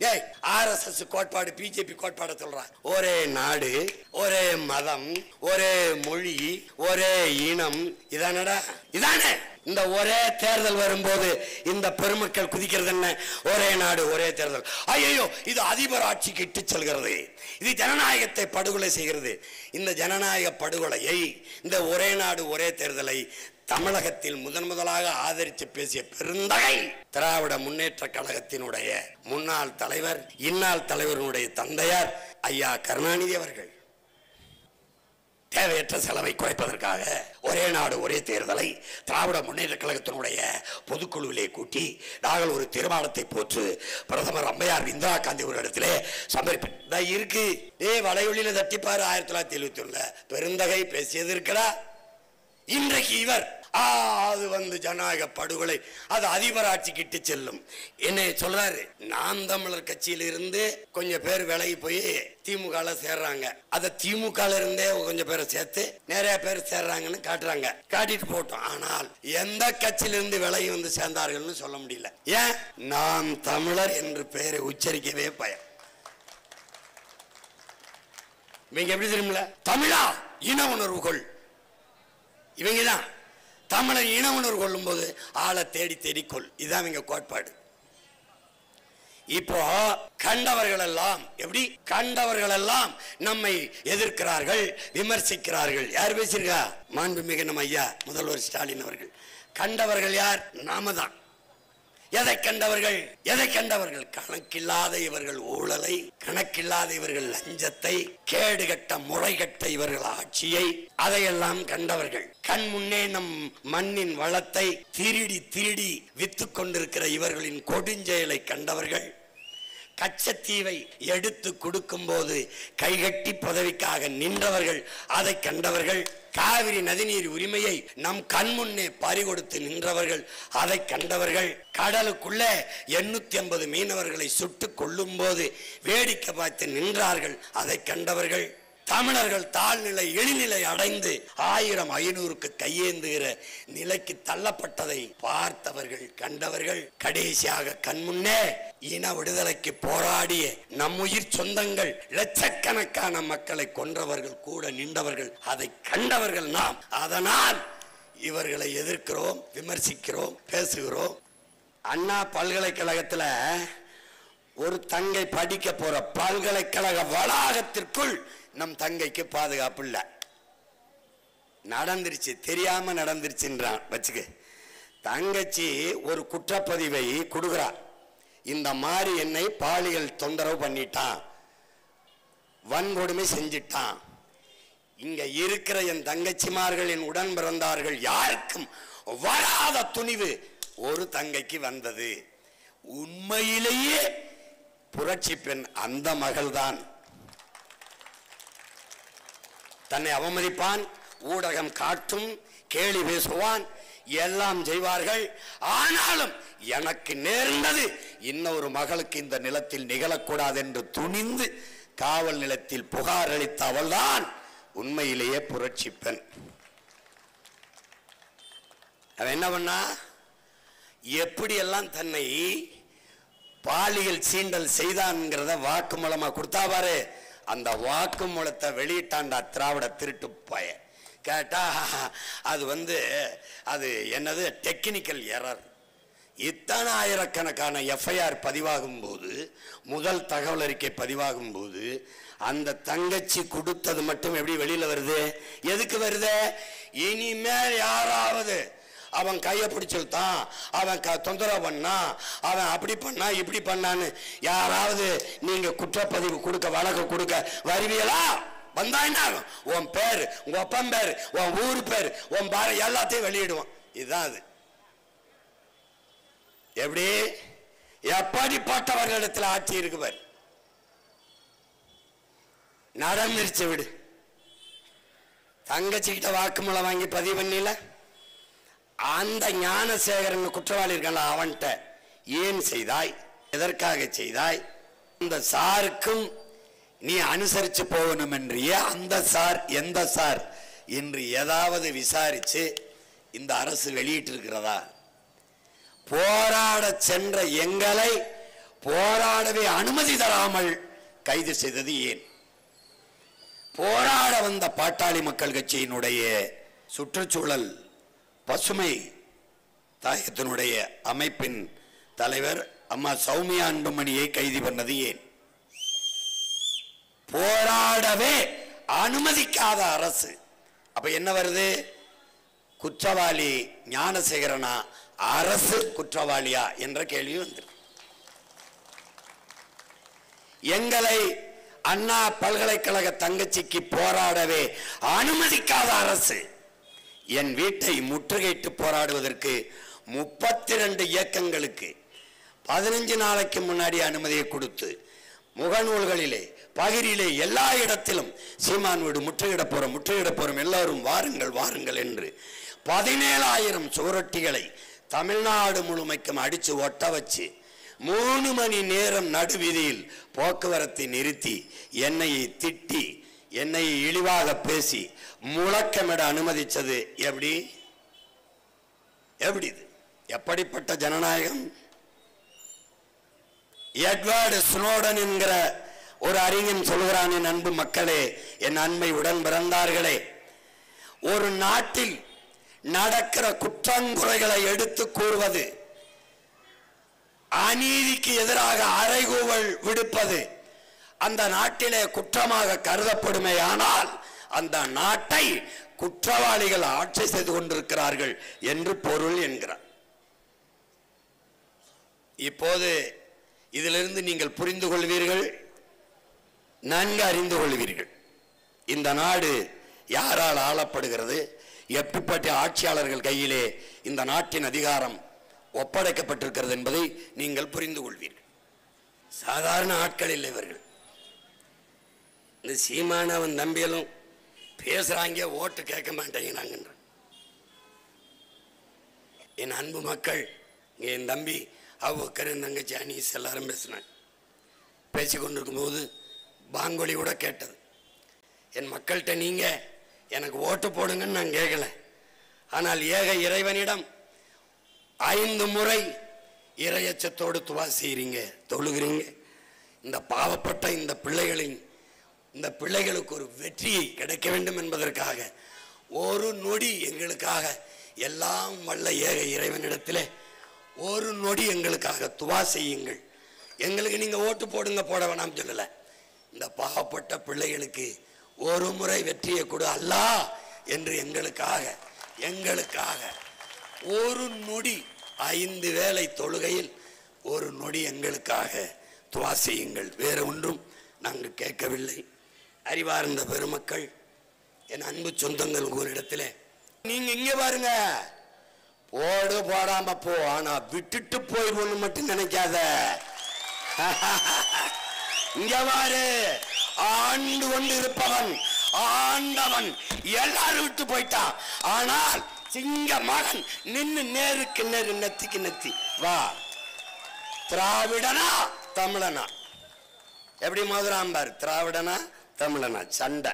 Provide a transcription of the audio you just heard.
ஏய், RSS கோட்பாடு, BJP கோட்பாடு சொல்றான். ஒரே நாடு, ஒரே மதம், ஒரே மொழி, ஒரே இனம். இதானடா, இதானே இந்த ஒரே தேர்தல் வரும்போது இந்த பெருமக்கள் குதிக்கிறது என்ன? ஒரே நாடு, ஒரே தேர்தல். ஐயோ, இது அதிபர் ஆட்சிக்கு இட்டு செல்கிறது, இது ஜனநாயகத்தை படுகொலை செய்கிறது. இந்த ஜனநாயக படுகொலையை, இந்த ஒரே நாடு ஒரே தேர்தலை தமிழகத்தில் முதலாக ஆதரித்து பேசிய பெருந்தகை திராவிட முன்னேற்ற கழகத்தினுடைய முன்னாள் தலைவர், இந்நாள் தலைவருடைய தந்தையார் ஐயா கருணாநிதி அவர்கள். தேவையற்ற செலவை குறைப்பதற்காக ஒரே நாடு ஒரே தேர்தலை திராவிட முன்னேற்ற கழகத்தினுடைய பொதுக்குழுவிலே கூட்டி நாங்கள் ஒரு தீர்மானத்தை போட்டு பிரதமர் அம்மையார் இந்திரா காந்தி ஒரு இடத்திலே சமர்ப்பித்த இருக்கு. வலையொலியில தட்டிப்பாரு 1971 பெருந்தகை பேசியது இருக்கடா. இன்றைக்கு இவர் அது ஜனநாயக படுகொலை, அது அதிபர் ஆட்சிக்கு இட்டு செல்லும் என்ன சொல்றாரு. நாம் தமிழர் கட்சியில இருந்து கொஞ்சம் பேர் விலகி போய் திமுக சேர்றாங்க. அத திமுக இருந்தே கொஞ்சம் பேரை சேர்த்து நிறைய பேர் சேர்றாங்கன்னு காட்டுறாங்க. காட்டிட்டு போட்டோம். ஆனால் எந்த கட்சியில இருந்து விலகி சேர்ந்தார்கள்னு சொல்ல முடியல. ஏன்? நாம் தமிழர் என்று பெயரை உச்சரிக்கவே பயம். இவங்க எப்படி தெரியுமில்ல, தமிழா இன உணர்வுகள். இவங்கதான் தமிழர் இன உணர்வு கொள்ளும் போது ஆளை தேடி தேடி கொள். இதுதான் இவங்க கோட்பாடு. இப்போ கண்டவர்கள் எல்லாம் எப்படி? கண்டவர்கள் எல்லாம் நம்மை எதிர்க்கிறார்கள், விமர்சிக்கிறார்கள். யார் பேசியிருக்கா? மாண்புமிகு நம்ம ஐயா முதல்வர் ஸ்டாலின் அவர்கள். கண்டவர்கள் யார்? நாம தான். எதை கண்டவர்கள்? எதை கண்டவர்கள்? கணக்கில்லாத இவர்கள் ஊழலை, கணக்கில்லாத இவர்கள் லஞ்சத்தை, கேடுகட்ட முறைகட்ட இவர்கள் ஆட்சியை, அதையெல்லாம் கண்டவர்கள். கண் முன்னே நம் மண்ணின் வளத்தை திருடி திருடி வித்து கொண்டிருக்கிற இவர்களின் கொடுஞ்செயலை கண்டவர்கள். கச்சத்தீவை எடுத்து கொடுக்கும் போது கைகட்டி பதவிக்காக நின்றவர்கள், அதை கண்டவர்கள். காவிரி நதிநீர் உரிமையை நம் கண்முன்னே பறிகொடுத்து நின்றவர்கள், அதை கண்டவர்கள். கடலுக்குள்ள 850 மீனவர்களை சுட்டுக் கொள்ளும் போது வேடிக்கை பார்த்து நின்றார்கள், அதை கண்டவர்கள். தமிழர்கள் தாழ்நிலை இழிநிலை அடைந்து 1000-500க்கு கையேந்துகிற நிலைக்கு தள்ளப்பட்டதை பார்த்தவர்கள், கண்டவர்கள். கடைசியாக கண்முன்னே இன விடுதலைக்கு போராடிய நம்முயிர் சொந்தங்கள், லட்சக்கணக்கான மக்களை கொன்றவர்கள் கூட நின்றவர்கள், அதை கண்டவர்கள் நாம். அதனால் இவர்களை எதிர்க்கிறோம், விமர்சிக்கிறோம், பேசுகிறோம். அண்ணா பல்கலைக்கழகத்துல ஒரு தங்கை படிக்க போற பல்கலைக்கழக வளாகத்திற்குள் நம் தங்கைக்கு பாதுகாப்பு இல்ல. நடந்துருச்சு, தெரியாம நடந்துருச்சுன்றான் வச்சுக்க. தங்கச்சி ஒரு குற்றப்பதிவை கொடுக்குறா. இந்த மாதிரி என்னை பாலியல் தொந்தரவு பண்ணிட்டான், வன்கொடுமை செஞ்சிட்டான். இங்க இருக்கிற என் தங்கச்சிமார்கள், என் உடன் பிறந்தார்கள் யாருக்கும் வராத துணிவு ஒரு தங்கைக்கு வந்தது. உண்மையிலேயே புரட்சி பெண் அந்த மகள்தான். தன்னை அவமதிப்பான், ஊடகம் காட்டும், கேலி பேசுவான், எல்லாம் செய்வார்கள். ஆனாலும் எனக்கு நேர்ந்தது இன்னொரு மகளுக்கு இந்த நிலத்தில் நிகழக்கூடாது என்று துணிந்து காவல் நிலையத்தில் புகார் அளித்த அவள்தான் உண்மையிலேயே புரட்சி பெண். அவன் என்ன பண்ணா? எப்படியெல்லாம் தன்னை பாலியல் சீண்டல் செய்தான்ங்கிறத வாக்குமூலமா கொடுத்தா பாரு. அந்த வாக்குமூலத்தை வெளியிட்டாண்டா திராவிட திருட்டு பய. கேட்டா அது அது என்னது டெக்னிக்கல் எரர். இத்தனை ஆயிரக்கணக்கான எஃப்ஐஆர் பதிவாகும் போது, முதல் தகவல் அறிக்கை பதிவாகும் போது அந்த தங்கச்சி கொடுத்தது மட்டும் எப்படி வெளியில வருது? எதுக்கு வருது? இனிமேல் யாராவது அவன் கையை பிடிச்சுட்டான், அவன் தொந்தரவு பண்ணா, அவன் அப்படி பண்ணா இப்படி பண்ணான்னு யாராவது நீங்க குற்றப்பதிவு கொடுக்க, வழக்கு கொடுக்க வருவீங்களா? வந்தா என்ன ஆகும்? உன் பேரு, உங்க அப்பன் பேரு, உன் ஊரு பேரு, உன் பாரு எல்லாத்தையும் வெளியிடுவான். இதுதான் அது. எப்படி எப்படிப்பட்டவர்களிடத்தில் ஆட்சி இருக்கு பாரு. நடந்துருச்சு விடு. தங்கச்சிக்கிட்ட வாக்குமூலம் வாங்கி பதிவு பண்ணல. அந்த ஞானசேகரன் குற்றவாளி இருக்கல, அவன்கிட்ட ஏன் செய்தாய், எதற்காக செய்தாய், இந்த சாருக்கும் நீ அனுசரிச்சு போகணும் என்றிய அந்த சார் எந்த சார் என்று ஏதாவது விசாரிச்சு இந்த அரசு வெளியிட்டு இருக்கிறதா? போராட சென்ற எங்களை போராடவே அனுமதி தராமல் கைது செய்தது ஏன்? போராட வந்த பாட்டாளி மக்கள் கட்சியினுடைய சுற்றுச்சூழல் பசுமை தாயத்தினுடைய அமைப்பின் தலைவர் அம்மா சௌமியா அன்புமணியை கைது பண்ணது ஏன்? போராடவே அனுமதிக்காத அரசு. அப்ப என்ன வருது? குற்றவாளி ஞானசேகரனா, அரசு குற்றவாளியா என்ற கேள்வி வந்திருக்கு. எங்களை அண்ணா பல்கலைக்கழக தங்கச்சிக்கு போராடவே அனுமதிக்காத அரசு என் வீட்டை முற்றுகையிட்டு போராடுவதற்கு 32 இயக்கங்களுக்கு 15 நாளைக்கு முன்னாடி அனுமதியை கொடுத்து முகநூல்களிலே பகிரிலே எல்லா இடத்திலும் சீமான் வீடு முற்றுகிட போறோம் எல்லாரும் வாருங்கள் வாருங்கள் என்று 17,000 சுவரொட்டிகளை தமிழ்நாடு முழுமைக்கும் அடிச்சு ஒட்ட வச்சு 3 மணி நேரம் நடுவீதியில் போக்குவரத்தை நிறுத்தி என்னையை திட்டி என்னை இழிவாக பேசி முழக்கமிட அனுமதிச்சது எப்படி? இது எப்படிப்பட்ட ஜனநாயகம்? எட்வர்டு ஸ்னோடன் என்கிற ஒரு அறிஞன் சொல்கிறான், என் அன்பு மக்களே, என் அண்மை உடன் பிறந்தார்களே, ஒரு நாட்டில் நடக்கிற குற்றங்குறைகளை எடுத்து கூறுவது, அநீதிக்கு எதிராக அறைகூவல் விடுப்பது அந்த நாட்டிலே குற்றமாக கருதப்படுமே. ஆனால் அந்த நாட்டை குற்றவாளிகள் ஆட்சி செய்து கொண்டிருக்கிறார்கள் என்று பொருள் என்கிறார். இப்போது இதிலிருந்து நீங்கள் புரிந்து கொள்வீர்கள், நன்கு அறிந்து கொள்வீர்கள், இந்த நாடு யாரால் ஆளப்படுகிறது, எப்படிப்பட்ட ஆட்சியாளர்கள் கையிலே இந்த நாட்டின் அதிகாரம் ஒப்படைக்கப்பட்டிருக்கிறது என்பதை நீங்கள் புரிந்து கொள்வீர்கள். சாதாரண ஆட்கள் இல்லை இவர்கள். இந்த சீமானவன் நம்பியலும் பேசுறாங்க, ஓட்டு கேட்க மாட்டேங்கிறாங்க. என் அன்பு மக்கள், என் தம்பி அவ்வக்கர், என் தங்கச்சி அனீஸ் எல்லாரும் பேசினாங்க. பேசிக்கொண்டிருக்கும் போது பாங்கொலி கூட கேட்டது. என் மக்கள்கிட்ட நீங்க எனக்கு ஓட்டு போடுங்கன்னு நான் கேட்கல. ஆனால் ஏக இறைவனிடம் 5 முறை இறையச்சத்தோடு துவா செய்கிறீங்க, தொழுகிறீங்க. இந்த பாவப்பட்ட இந்த பிள்ளைகளுக்கு ஒரு வெற்றி கிடைக்க வேண்டும் என்பதற்காக ஒரு நொடி எங்களுக்காக எல்லாம் வல்ல ஏக இறைவனிடத்தில் ஒரு நொடி எங்களுக்காக துவா செய்யுங்கள். எங்களுக்கு நீங்க ஓட்டு போடுங்க, போட வேணாம் சொல்லல. இந்த பாவப்பட்ட பிள்ளைகளுக்கு ஒரு முறை வெற்றியை கொடு அல்லாஹ் என்று எங்களுக்காக ஒரு நொடி 5 வேளை தொழுகையில் ஒரு நொடி எங்களுக்காக துவா செய்யுங்கள். வேற ஒன்றும் நாங்கள் கேட்கவில்லை. அறிவார்ந்த பெருமக்கள், என் அன்பு சொந்தங்கள், ஒரு இடத்துல நீங்க இங்க பாருங்க, போடு போடாம போ, ஆனா விட்டுட்டு போயிடுவோன்னு மட்டும் நினைக்காத. இங்க பாரு, ஆண்டு கொண்டு இருப்பவன் ஆண்டவன் எல்லாரும் விட்டு போயிட்டான். ஆனால் சிங்க மகன் நின்னு நேருக்கு நேரு நெத்திக்கு நெத்தி வா. திராவிடனா தமிழனா எப்படி மதுராம்பார், திராவிடனா தமிழனா சண்டை.